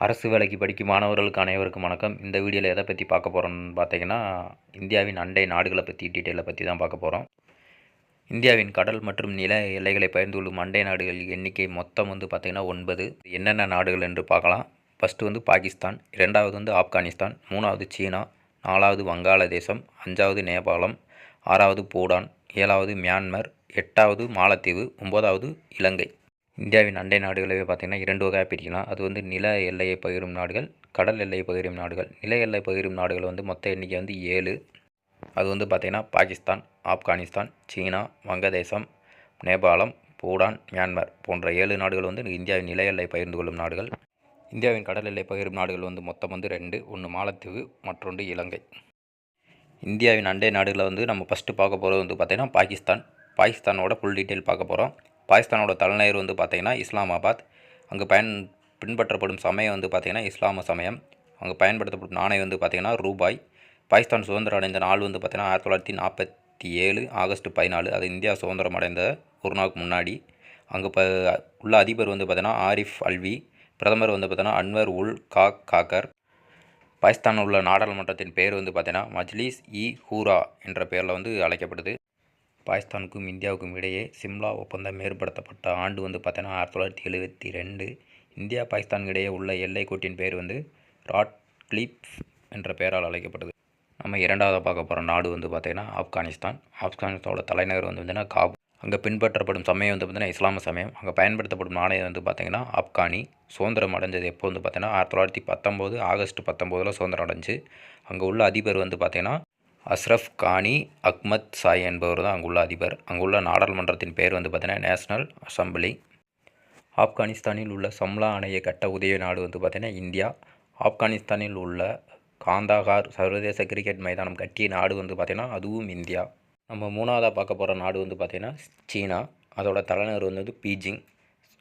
அரசு வேலைக்கு படிக்கும் மாணவர்களுக்கு அனைவருக்கும் வணக்கம். இந்த வீடியோவில் எதை பற்றி பார்க்க போகிறோம்னு பார்த்தீங்கன்னா, இந்தியாவின் அண்டை நாடுகளை பற்றி டீட்டெயிலை பற்றி தான் பார்க்க போகிறோம். இந்தியாவின் கடல் மற்றும் நில எல்லைகளை பகிர்ந்து கொள்ளும் அண்டை நாடுகள் எண்ணிக்கை மொத்தம் பார்த்திங்கன்னா 9. என்னென்ன நாடுகள் என்று பார்க்கலாம். ஃபஸ்ட்டு பாகிஸ்தான், 2வது ஆப்கானிஸ்தான், 3வது சீனா, 4வது வங்காளதேசம், 5வது நேபாளம், 6வது பூடான், 7வது மியான்மர், 8வது மாலத்தீவு, 9வது இலங்கை. இந்தியாவின் அண்டை நாடுகளவே பார்த்திங்கன்னா 2 வகையாக பிரிக்கலாம். அது நில எல்லையை பகிரும் நாடுகள், கடல் எல்லையை பகிரும் நாடுகள். நில எல்லை பகிரும் நாடுகள் மொத்த எண்ணிக்கை 7. அது பார்த்திங்கன்னா பாகிஸ்தான், ஆப்கானிஸ்தான், சீனா, வங்கதேசம், நேபாளம், பூடான், மியான்மர் போன்ற 7 நாடுகள் இந்தியாவின் நில எல்லை பகிர்ந்து கொள்ளும் நாடுகள். இந்தியாவின் கடல் எல்லை பகிரும் நாடுகள் மொத்தம் 2. ஒன்று மாலத்தீவு, மற்றொன்று இலங்கை. இந்தியாவின் அண்டை நாடுகளை நம்ம ஃபஸ்ட்டு பார்க்க போகிறது பார்த்திங்கன்னா பாகிஸ்தான். பாகிஸ்தானோட ஃபுல் டீட்டெயில் பார்க்க போகிறோம். பாகிஸ்தானோட தலைநகர் பார்த்திங்கன்னா இஸ்லாமாபாத். அங்கே பின்பற்றப்படும் சமயம் பார்த்திங்கன்னா இஸ்லாம சமயம். அங்கே பயன்படுத்தப்படும் நாணயம் பார்த்திங்கன்னா ரூபாய். பாகிஸ்தான் சுதந்திரம் அடைந்த நாள் பார்த்திங்கன்னா 1947 ஆகஸ்ட் 14. அது இந்தியா சுதந்திரம் அடைந்த ஒரு நாளுக்கு முன்னாடி. அங்கே உள்ள அதிபர் பார்த்திங்கன்னா ஆரிஃப் அல்வி. பிரதமர் பார்த்திங்கன்னா அன்வர் உல் காக்கர். பாகிஸ்தானில் உள்ள நாடாளுமன்றத்தின் பேர் பார்த்திங்கன்னா மஜ்லிஸ் இ ஹூரா என்ற பெயரில் அழைக்கப்படுது. பாகிஸ்தானுக்கும் இந்தியாவுக்கும் இடையே சிம்லா ஒப்பந்தம் ஏற்படுத்தப்பட்ட ஆண்டு பார்த்தீங்கன்னா 1972. இந்தியா பாகிஸ்தான் இடையே உள்ள எல்லைக்கோட்டின் பேர் ராட்க்ளிஃப் என்ற பெயரால் அழைக்கப்படுது. நம்ம 2வது பார்க்க போகிற நாடு பார்த்திங்கன்னா ஆப்கானிஸ்தான். ஆப்கானிஸ்தானோட தலைநகர் பார்த்திங்கன்னா காபூல். அங்கே பின்பற்றப்படும் சமயம் பார்த்திங்கன்னா இஸ்லாம சமயம். அங்கே பயன்படுத்தப்படும் நாணயம் பார்த்திங்கன்னா ஆப்கானி. சுதந்திரம் அடைஞ்சது எப்போ பார்த்திங்கன்னா 1919 ஆகஸ்ட் 19 சுதந்திரம் அடைஞ்சு. அங்கே உள்ள அதிபர் பார்த்திங்கன்னா அஸ்ரஃப் கானி அஹ்மத் சாய் என்பவர் தான் அங்குள்ள அதிபர். அங்குள்ள நாடாளுமன்றத்தின் பேர் பார்த்திங்கன்னா நேஷனல் அசம்பிளி. ஆப்கானிஸ்தானில் உள்ள சம்லா அணையை கட்ட உதவிய நாடு பார்த்திங்கன்னா இந்தியா. ஆப்கானிஸ்தானில் உள்ள காந்தாகார் சர்வதேச கிரிக்கெட் மைதானம் கட்டிய நாடு பார்த்திங்கன்னா அதுவும் இந்தியா. நம்ம 3வதாக பார்க்க போகிற நாடு பார்த்திங்கன்னா சீனா. அதோட தலைநகர் பீஜிங்.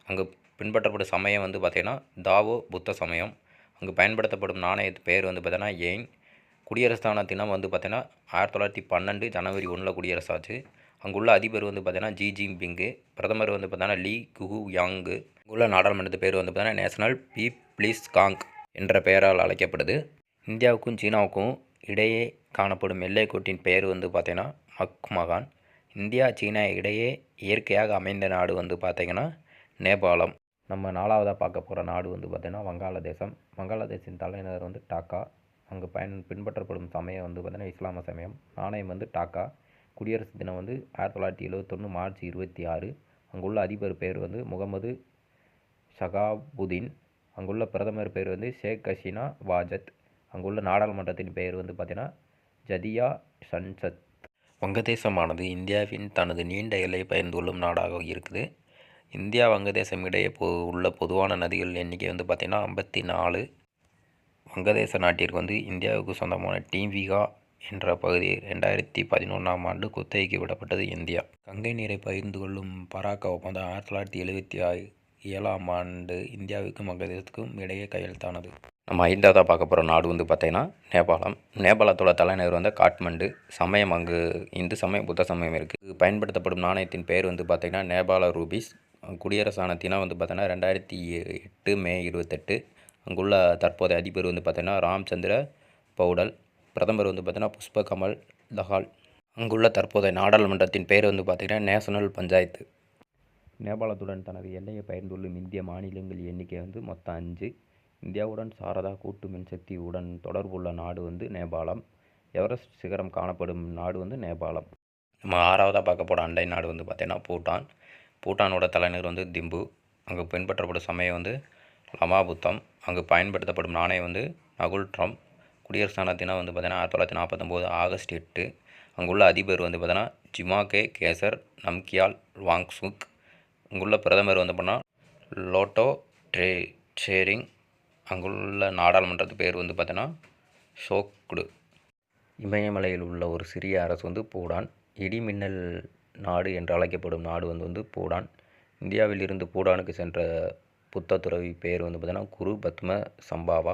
அங்கே பின்பற்றப்படும் சமயம் பார்த்திங்கன்னா தாவோ புத்த சமயம். அங்கு பயன்படுத்தப்படும் நாணயத்து பேர் பார்த்திங்கன்னா எயின். குடியரசான தினம் பார்த்திங்கன்னா 1912 ஜனவரி 1 குடியரசாச்சு. அங்குள்ள அதிபர் பார்த்திங்கன்னா ஜி ஜின்பிங்கு. பிரதமர் பார்த்திங்கன்னா லீ குஹு யாங்கு. அங்குள்ள நாடாளுமன்றத்து பேர் பார்த்திங்கன்னா நேஷனல் பீப்ளிஸ் காங் என்ற பெயரால் அழைக்கப்படுது. இந்தியாவுக்கும் சீனாவுக்கும் இடையே காணப்படும் எல்லைக்கோட்டின் பெயர் பார்த்திங்கன்னா மக்மகான். இந்தியா சீனா இடையே இயற்கையாக அமைந்த நாடு பார்த்திங்கன்னா நேபாளம். நம்ம 4வதாக பார்க்க போகிற நாடு பார்த்திங்கன்னா வங்காளதேசம். வங்காளதேசத்தின் தலைநகர் டாக்கா. அங்கே பின்பற்றப்படும் சமயம் பார்த்திங்கன்னா இஸ்லாம சமயம். நாணயம் டாக்கா. குடியரசு தினம் 1971 மார்ச் 26. அங்குள்ள அதிபர் பேர் முகமது ஷகாபுதீன். அங்குள்ள பிரதமர் பேர் ஷேக் ஹசீனா வாஜத். அங்குள்ள நாடாளுமன்றத்தின் பெயர் பார்த்திங்கன்னா ஜதியா சன்சத். வங்கதேசமானது இந்தியாவின் தனது நீண்ட எல்லையை பகிர்ந்து கொள்ளும் நாடாக இருக்குது. இந்தியா வங்கதேசம் இடையே உள்ள பொதுவான நதிகள் எண்ணிக்கை பார்த்திங்கன்னா 54. வங்கதேச நாட்டிற்கு இந்தியாவுக்கு சொந்தமான டீம்விகா என்ற பகுதி 2011ஆம் ஆண்டு குத்தகைக்கு விடப்பட்டது இந்தியா. கங்கை நீரை பகிர்ந்து கொள்ளும் பராக்கா ஒப்பந்தம் 1977ஆம் ஆண்டு இந்தியாவுக்கும் வங்கதேசத்துக்கும் இடையே கையெழுத்தானது. நம்ம 5வதாக பார்க்க போகிற நாடு பார்த்திங்கன்னா நேபாளம். நேபாளத்தோட தலைநகர் காட்மண்டு. சமயம் அங்கு இந்து சமயம் புத்த சமயம் இருக்குது. பயன்படுத்தப்படும் நாணயத்தின் பேர் பார்த்திங்கன்னா நேபாள ரூபீஸ். குடியரசான தினம் பார்த்திங்கன்னா 2008 மே 28. அங்குள்ள தற்போதைய அதிபர் பார்த்திங்கன்னா ராம்சந்திர பௌடல். பிரதமர் பார்த்திங்கன்னா புஷ்ப கமல் தஹால். அங்குள்ள தற்போதைய நாடாளுமன்றத்தின் பேர் பார்த்திங்கன்னா நேஷனல் பஞ்சாயத்து. நேபாளத்துடன் தனது எல்லையை பகிர்ந்து கொள்ளும் இந்திய மாநிலங்கள் எண்ணிக்கை மொத்தம் 5. இந்தியாவுடன் சாரதா கூட்டு மின்சக்தி உடன் தொடர்புள்ள நாடு நேபாளம். எவரெஸ்ட் சிகரம் காணப்படும் நாடு நேபாளம். நம்ம 6வதாக பார்க்க போகிற அண்டை நாடு பார்த்திங்கன்னா பூட்டான். பூட்டானோட தலைநகர் திம்பு. அங்கே பின்பற்றப்படும் சமயம் லமா புத்தம். அங்கு பயன்படுத்தப்படும் நாணயம் நகுல்ட்ரம். குடியரசான தினம் பார்த்திங்கன்னா 1949 ஆகஸ்ட் 8. அங்குள்ள அதிபர் பார்த்திங்கன்னா ஜிமாகே கேசர் நம்கியால் வாங்சுக். அங்குள்ள பிரதமர் பார்த்தீங்கன்னா லோட்டோ ட்ரேரிங். அங்குள்ள நாடாளுமன்றத்து பேர் பார்த்திங்கன்னா ஷோக்டு. இமயமலையில் உள்ள ஒரு சிறிய அரசு பூடான். இடிமின்னல் நாடு என்று அழைக்கப்படும் நாடு பூடான். இந்தியாவில் இருந்து பூடானுக்கு சென்ற புத்த துறவி பேர் பார்த்திங்கன்னா குரு பத்ம சம்பாவா.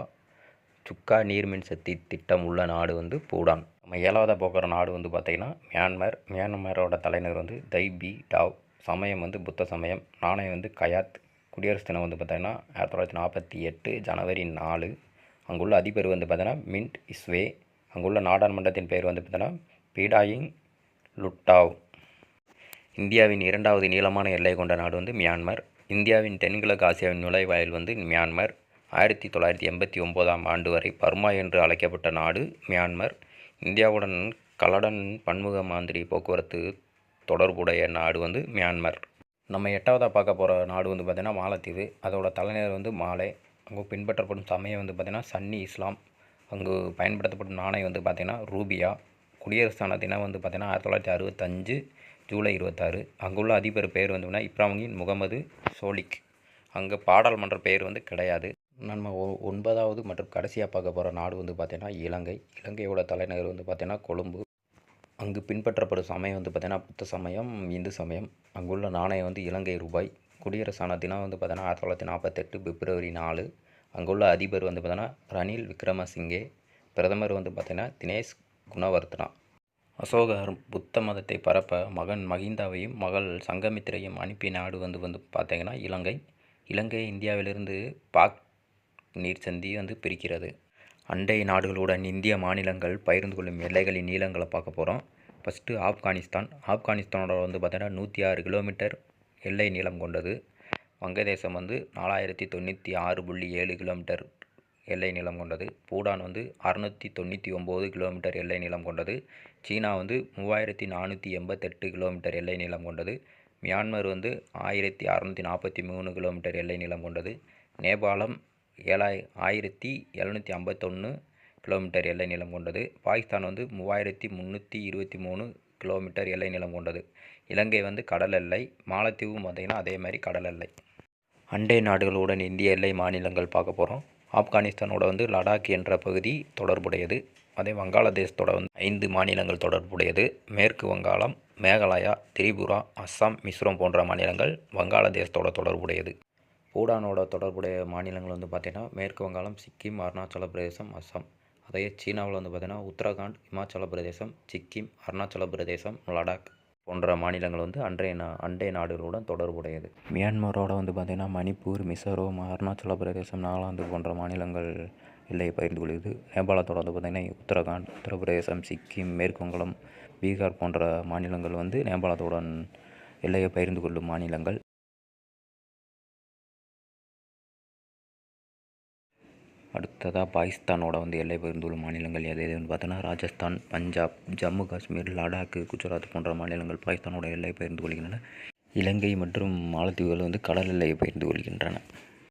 சுக்கா நீர்மின் சக்தி திட்டம் உள்ள நாடு பூடான். நம்ம 7வதாக போகிற நாடு பார்த்திங்கன்னா மியான்மர். மியான்மரோட தலைநகர் தை பி டாவ். சமயம் புத்த சமயம். நாணயம் கயாத். குடியரசு தினம் வந்து பார்த்தீங்கன்னா 1948 ஜனவரி 4. அங்குள்ள அதிபர் வந்து பார்த்தீங்கன்னா மின்ட் இஸ்வே. அங்குள்ள நாடாளுமன்றத்தின் பெயர் வந்து பார்த்தீங்கன்னா பீடாயிங் லுட்டாவ். இந்தியாவின் 2வது நீளமான எல்லை கொண்ட நாடு வந்து மியான்மர். இந்தியாவின் தென்கிழக்கு ஆசியாவின் நுழைவாயில் வந்து மியான்மர். 1989ஆம் ஆண்டு வரை பர்மா என்று அழைக்கப்பட்ட நாடு மியான்மர். இந்தியாவுடன் கலடன் பன்முக மாதிரி போக்குவரத்து தொடர்புடைய நாடு வந்து மியான்மர். நம்ம 8வதாக பார்க்க போகிற நாடு வந்து பார்த்திங்கன்னா மாலத்தீவு. அதோட தலைநகர் வந்து மாலே. அங்கே பின்பற்றப்படும் சமயம் வந்து பார்த்திங்கன்னா சன்னி இஸ்லாம். அங்கு பயன்படுத்தப்படும் நாணயம் வந்து பார்த்திங்கன்னா ரூபியா. குடியரசான தினம் வந்து பார்த்திங்கன்னா 1965 ஜூலை 26. அங்குள்ள அதிபர் பெயர் வந்து இப்ராஹிம் முகமது சோலிக். அங்கே பாராளுமன்ற பெயர் வந்து கிடையாது. நம்ம 9வது மற்றும் கடைசியாக பார்க்க போகிற நாடு வந்து பார்த்திங்கன்னா இலங்கை. இலங்கையோட தலைநகர் வந்து பார்த்திங்கன்னா கொழும்பு. அங்கு பின்பற்றப்படும் சமயம் வந்து பார்த்திங்கன்னா புத்த சமயம், இந்து சமயம். அங்குள்ள நாணயம் வந்து இலங்கை ரூபாய். குடியரசான தினம் வந்து பார்த்திங்கன்னா 1948 பிப்ரவரி 4. அங்குள்ள அதிபர் வந்து பார்த்திங்கன்னா ரணில் விக்ரமசிங்கே. பிரதமர் வந்து பார்த்திங்கன்னா தினேஷ் குணவர்த்தனா. அசோகர் புத்த மதத்தை பரப்ப மகன் மகிந்தாவையும் மகள் சங்கமித்திரையும் அனுப்பிய நாடு வந்து பார்த்திங்கன்னா இலங்கை. இலங்கை இந்தியாவிலிருந்து பாக் நீர்ச்சந்தி வந்து பிரிக்கிறது. அண்டை நாடுகளுடன் இந்திய மாநிலங்கள் பகிர்ந்து கொள்ளும் எல்லைகளின் நீளங்களை பார்க்க போகிறோம். ஃபஸ்ட்டு ஆப்கானிஸ்தான். ஆப்கானிஸ்தானோட வந்து பார்த்தீங்கன்னா 106 கிலோமீட்டர் எல்லை நீளம் கொண்டது. வங்கதேசம் வந்து 4096.7 கிலோமீட்டர் எல்லை நீளம் கொண்டது. பூடான் வந்து 699 கிலோமீட்டர் எல்லை நீளம் கொண்டது. சீனா வந்து 3488 கிலோமீட்டர் எல்லை நீளம் கொண்டது. மியான்மர் வந்து 1643 கிலோமீட்டர் எல்லை நீளம் கொண்டது. நேபாளம் 1751 கிலோமீட்டர் எல்லை நீளம் கொண்டது. பாகிஸ்தான் வந்து 3323 கிலோமீட்டர் எல்லை நீளம் கொண்டது. இலங்கை வந்து கடல் எல்லை. மாலத்தீவும் பார்த்திங்கன்னா அதே மாதிரி கடல் எல்லை. அண்டை நாடுகளுடன் இந்திய எல்லை மாநிலங்கள் பார்க்க போகிறோம். ஆப்கானிஸ்தானோட வந்து லடாக் என்ற பகுதி தொடர்புடையது. அதே வங்காளதேசத்தோட வந்து 5 மாநிலங்கள் தொடர்புடையது. மேற்கு வங்காளம், மேகாலயா, திரிபுரா, அஸ்ஸாம், மிசோரம் போன்ற மாநிலங்கள் வங்காளதேசத்தோட தொடர்புடையது. பூடானோட தொடர்புடைய மாநிலங்கள் வந்து பார்த்திங்கன்னா மேற்கு வங்காளம், சிக்கிம், அருணாச்சல பிரதேசம், அஸ்ஸாம். அதே சீனாவில் வந்து பார்த்திங்கன்னா உத்தரகாண்ட், இமாச்சல பிரதேசம், சிக்கிம், அருணாச்சல பிரதேசம், லடாக் போன்ற மாநிலங்கள் வந்து அண்டை நாடுகளுடன் தொடர்புடையது. மியான்மரோட வந்து பார்த்திங்கன்னா மணிப்பூர், மிசோரம், அருணாச்சல பிரதேசம், நாகாலாந்து போன்ற மாநிலங்கள் எல்லையை பகிர்ந்து கொள்கிறது. நேபாளத்தோட வந்து பார்த்திங்கன்னா உத்தரகாண்ட், உத்தரப்பிரதேசம், சிக்கிம், மேற்கு வங்காளம், பீகார் போன்ற மாநிலங்கள் வந்து நேபாளத்துடன் எல்லையை பகிர்ந்து கொள்ளும் மாநிலங்கள். அடுத்ததாக பாகிஸ்தானோட வந்து எல்லை பகிர்ந்துள்ள மாநிலங்கள் எதுன்னு பார்த்தோன்னா ராஜஸ்தான், பஞ்சாப், ஜம்மு காஷ்மீர், லடாக், குஜராத் போன்ற மாநிலங்கள் பாகிஸ்தானோட எல்லை பகிர்ந்து கொள்கின்றன. இலங்கை மற்றும் மாலத்தீவுகள் வந்து கடல் எல்லையை பகிர்ந்து கொள்கின்றன.